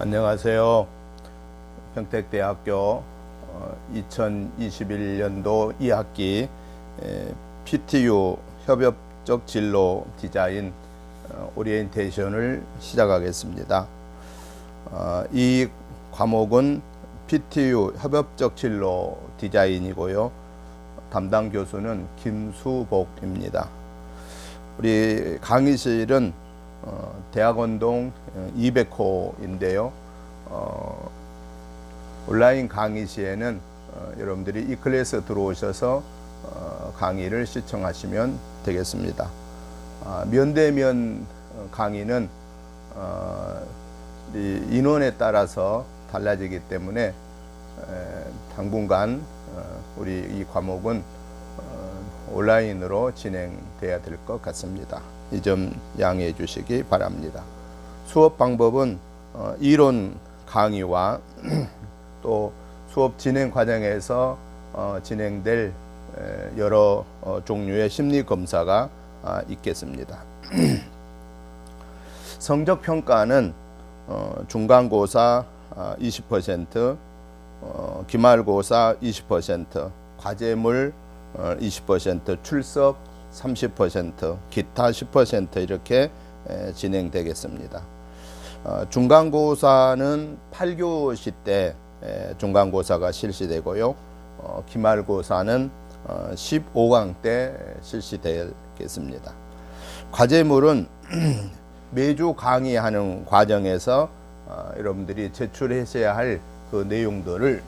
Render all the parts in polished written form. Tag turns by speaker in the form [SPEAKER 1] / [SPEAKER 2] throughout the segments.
[SPEAKER 1] 안녕하세요. 평택대학교 2021년도 2학기 PTU 협업적 진로 디자인 오리엔테이션을 시작하겠습니다. 이 과목은 PTU 협업적 진로 디자인이고요. 담당 교수는 김수복입니다. 우리 강의실은 대학원동 200호인데요. 온라인 강의 시에는 여러분들이 이 클래스 들어오셔서 강의를 시청하시면 되겠습니다. 면대면 강의는 인원에 따라서 달라지기 때문에 당분간 우리 이 과목은 온라인으로 진행돼야 될 것 같습니다. 이 점 양해해 주시기 바랍니다. 수업 방법은 이론 강의와 또 수업 진행 과정에서 진행될 여러 종류의 심리 검사가 있겠습니다. 성적 평가는 중간고사 20%, 기말고사 20%, 과제물 20%, 출석 30%, 기타 10% 이렇게 진행되겠습니다. 중간고사는 8교시 때 중간고사가 실시되고요. 기말고사는 15강 때 실시되겠습니다. 과제물은 매주 강의하는 과정에서 여러분들이 제출하셔야 할 그 내용들을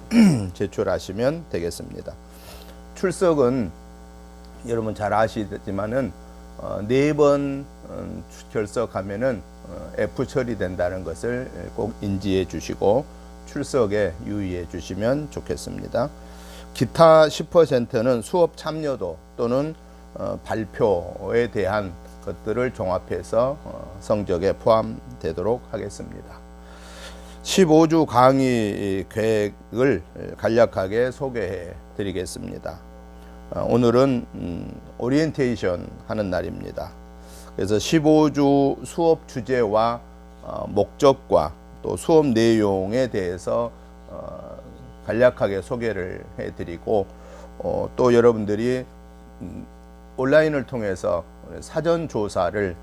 [SPEAKER 1] 제출하시면 되겠습니다. 출석은 여러분 잘 아시지만은 4번 결석하면은 F 처리된다는 것을 꼭 인지해 주시고 출석에 유의해 주시면 좋겠습니다. 기타 10%는 수업 참여도 또는 발표에 대한 것들을 종합해서 성적에 포함되도록 하겠습니다. 15주 강의 계획을 간략하게 소개해 드리겠습니다. 오늘은 오리엔테이션 하는 날입니다. 그래서 15주 수업 주제와 목적과 또 수업 내용에 대해서 간략하게 소개를 해드리고 또 여러분들이 온라인을 통해서 사전 조사를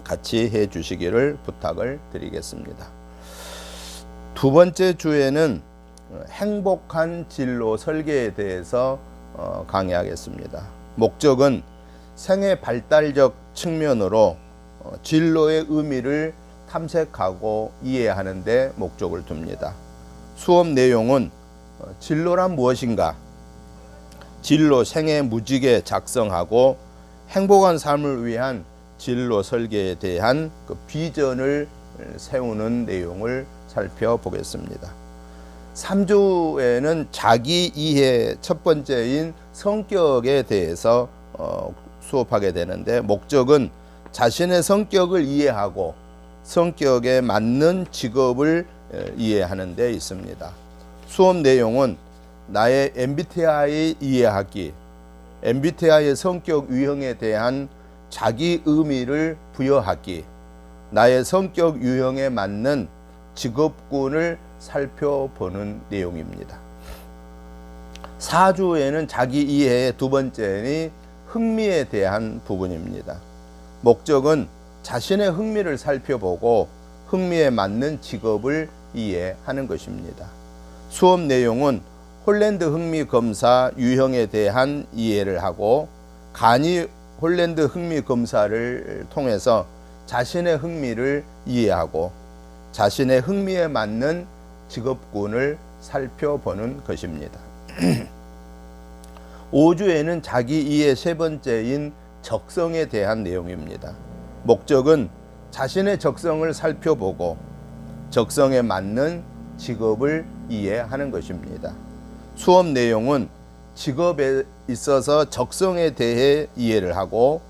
[SPEAKER 1] 같이 해 주시기를 부탁을 드리겠습니다. 두 번째 주에는 행복한 진로 설계에 대해서 강의하겠습니다. 목적은 생애 발달적 측면으로 진로의 의미를 탐색하고 이해하는 데 목적을 둡니다. 수업 내용은 진로란 무엇인가, 진로 생애 무지개 작성하고 행복한 삶을 위한 진로 설계에 대한 그 비전을 세우는 내용을 살펴보겠습니다. 3주에는 자기 이해 첫 번째인 성격에 대해서 수업하게 되는데 목적은 자신의 성격을 이해하고 성격에 맞는 직업을 이해하는 데 있습니다. 수업 내용은 나의 MBTI 이해하기, MBTI의 성격 유형에 대한 자기 의미를 부여하기, 나의 성격 유형에 맞는 직업군을 살펴보는 내용입니다. 4주에는 자기 이해의 두 번째는 흥미에 대한 부분입니다. 목적은 자신의 흥미를 살펴보고 흥미에 맞는 직업을 이해하는 것입니다. 수업 내용은 홀랜드 흥미 검사 유형에 대한 이해를 하고 간이 홀랜드 흥미 검사를 통해서 자신의 흥미를 이해하고 자신의 흥미에 맞는 직업군을 살펴보는 것입니다. 5주에는 자기 이해 세 번째인 적성에 대한 내용입니다. 목적은 자신의 적성을 살펴보고 적성에 맞는 직업을 이해하는 것입니다. 수업 내용은 직업에 있어서 적성에 대해 이해를 하고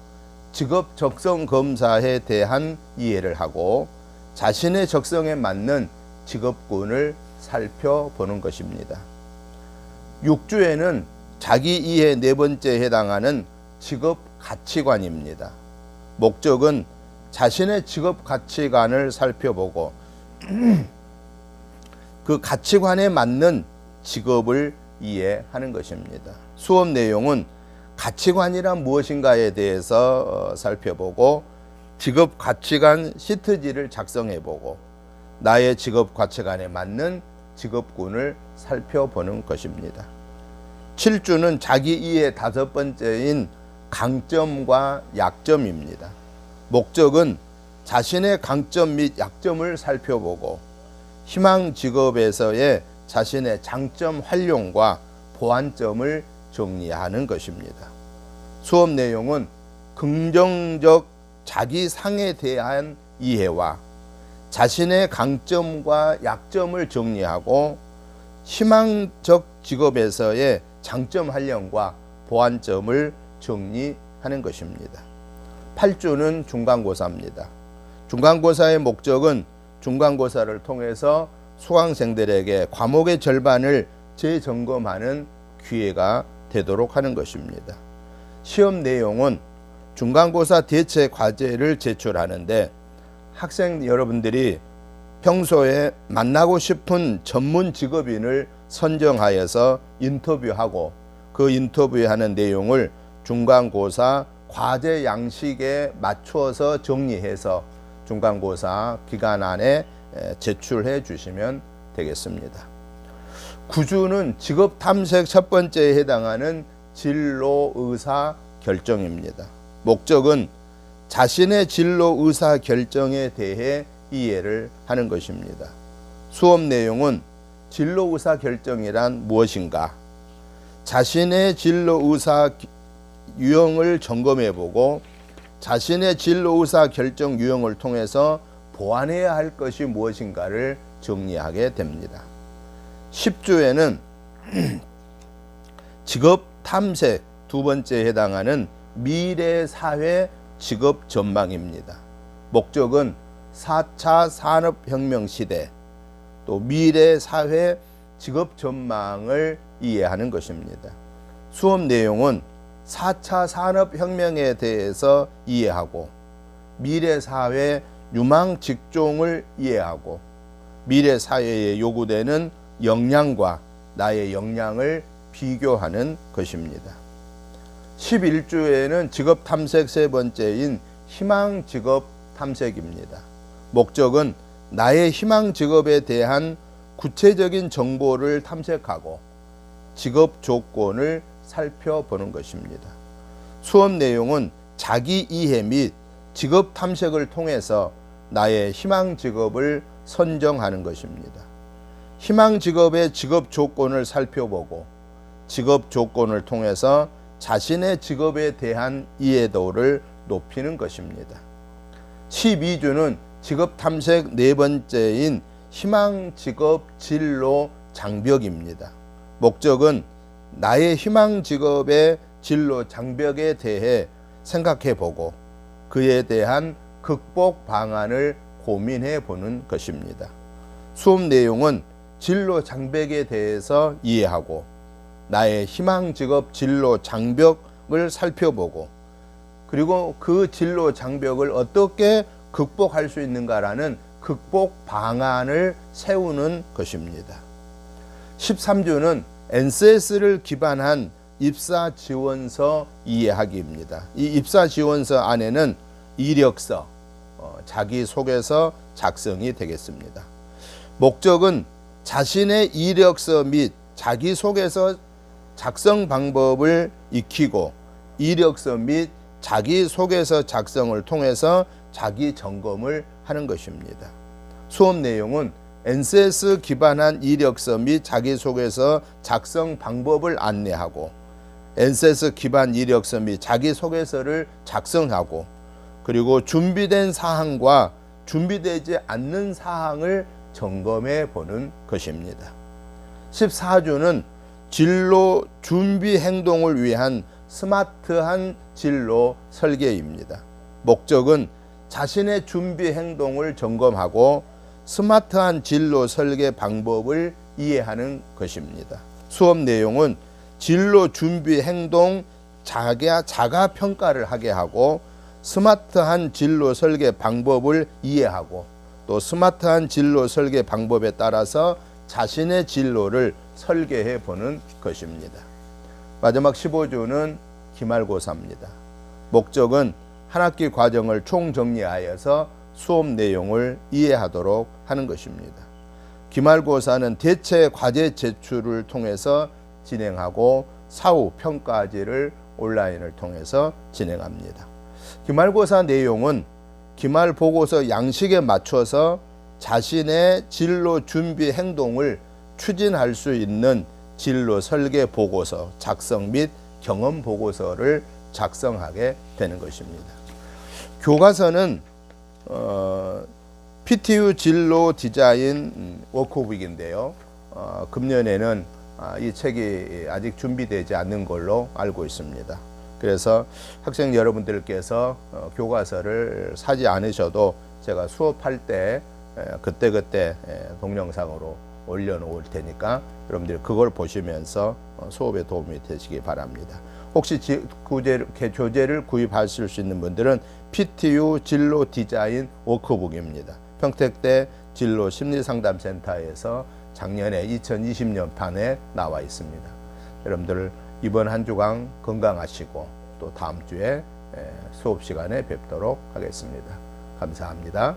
[SPEAKER 1] 직업 적성 검사에 대한 이해를 하고 자신의 적성에 맞는 직업군을 살펴보는 것입니다. 6주에는 자기 이해 네 번째에 해당하는 직업 가치관입니다. 목적은 자신의 직업 가치관을 살펴보고 그 가치관에 맞는 직업을 이해하는 것입니다. 수업 내용은 가치관이란 무엇인가에 대해서 살펴보고 직업 가치관 시트지를 작성해보고 나의 직업 가치관에 맞는 직업군을 살펴보는 것입니다. 7주는 자기 이해 5번째인 강점과 약점입니다. 목적은 자신의 강점 및 약점을 살펴보고 희망 직업에서의 자신의 장점 활용과 보완점을 정리하는 것입니다. 수업 내용은 긍정적 자기상에 대한 이해와 자신의 강점과 약점을 정리하고 희망적 직업에서의 장점 활용과 보완점을 정리하는 것입니다. 8주는 중간고사입니다. 중간고사의 목적은 중간고사를 통해서 수강생들에게 과목의 절반을 재점검하는 기회가 되도록 하는 것입니다. 시험 내용은 중간고사 대체 과제를 제출하는데 학생 여러분들이 평소에 만나고 싶은 전문 직업인을 선정하여서 인터뷰하고 그 인터뷰하는 내용을 중간고사 과제 양식에 맞추어서 정리해서 중간고사 기간 안에 제출해 주시면 되겠습니다. 9주는 직업 탐색 첫 번째에 해당하는 진로 의사 결정입니다. 목적은 자신의 진로 의사 결정에 대해 이해를 하는 것입니다. 수업 내용은 진로 의사 결정이란 무엇인가? 자신의 진로 의사 유형을 점검해 보고 자신의 진로 의사 결정 유형을 통해서 보완해야 할 것이 무엇인가를 정리하게 됩니다. 10주에는 직업 탐색 2번째에 해당하는 미래 사회 직업 전망입니다. 목적은 4차 산업혁명 시대 또 미래 사회 직업 전망을 이해하는 것입니다. 수업 내용은 4차 산업혁명에 대해서 이해하고 미래 사회 유망 직종을 이해하고 미래 사회에 요구되는 역량과 나의 역량을 비교하는 것입니다. 11주에는 직업 탐색 3번째인 희망 직업 탐색입니다. 목적은 나의 희망 직업에 대한 구체적인 정보를 탐색하고 직업 조건을 살펴보는 것입니다. 수업 내용은 자기 이해 및 직업 탐색을 통해서 나의 희망 직업을 선정하는 것입니다. 희망 직업의 직업 조건을 살펴보고 직업 조건을 통해서 자신의 직업에 대한 이해도를 높이는 것입니다. 12주는 직업 탐색 4번째인 희망 직업 진로 장벽입니다. 목적은 나의 희망 직업의 진로 장벽에 대해 생각해 보고 그에 대한 극복 방안을 고민해 보는 것입니다. 수업 내용은 진로 장벽에 대해서 이해하고 나의 희망 직업 진로 장벽을 살펴보고 그리고 그 진로 장벽을 어떻게 극복할 수 있는가라는 극복 방안을 세우는 것입니다. 13주는 NCS를 기반한 입사 지원서 이해하기입니다. 이 입사 지원서 안에는 이력서, 자기소개서 작성이 되겠습니다. 목적은 자신의 이력서 및 자기소개서 작성 방법을 익히고 이력서 및 자기소개서 작성을 통해서 자기 점검을 하는 것입니다. 수업 내용은 NCS 기반한 이력서 및 자기소개서 작성 방법을 안내하고 NCS 기반 이력서 및 자기소개서를 작성하고 그리고 준비된 사항과 준비되지 않는 사항을 점검해 보는 것입니다. 14주는 진로 준비 행동을 위한 스마트한 진로 설계입니다. 목적은 자신의 준비 행동을 점검하고 스마트한 진로 설계 방법을 이해하는 것입니다. 수업 내용은 진로 준비 행동 자가 평가를 하게 하고 스마트한 진로 설계 방법을 이해하고 또 스마트한 진로 설계 방법에 따라서 자신의 진로를 설계해 보는 것입니다. 마지막 15주는 기말고사입니다. 목적은 한 학기 과정을 총정리하여서 수업 내용을 이해하도록 하는 것입니다. 기말고사는 대체 과제 제출을 통해서 진행하고 사후 평가제를 온라인을 통해서 진행합니다. 기말고사 내용은 기말보고서 양식에 맞춰서 자신의 진로 준비 행동을 추진할 수 있는 진로 설계 보고서 작성 및 경험 보고서를 작성하게 되는 것입니다. 교과서는 PTU 진로 디자인 워크북인데요. 금년에는 이 책이 아직 준비되지 않는 걸로 알고 있습니다. 그래서 학생 여러분들께서 교과서를 사지 않으셔도 제가 수업할 때 그때그때 동영상으로 올려놓을 테니까 여러분들 그걸 보시면서 수업에 도움이 되시기 바랍니다. 혹시 교재를 구입하실 수 있는 분들은 PTU 진로 디자인 워크북입니다. 평택대 진로 심리상담센터에서 작년에 2020년 판에 나와 있습니다. 여러분들 이번 한 주간 건강하시고 또 다음 주에 수업 시간에 뵙도록 하겠습니다. 감사합니다.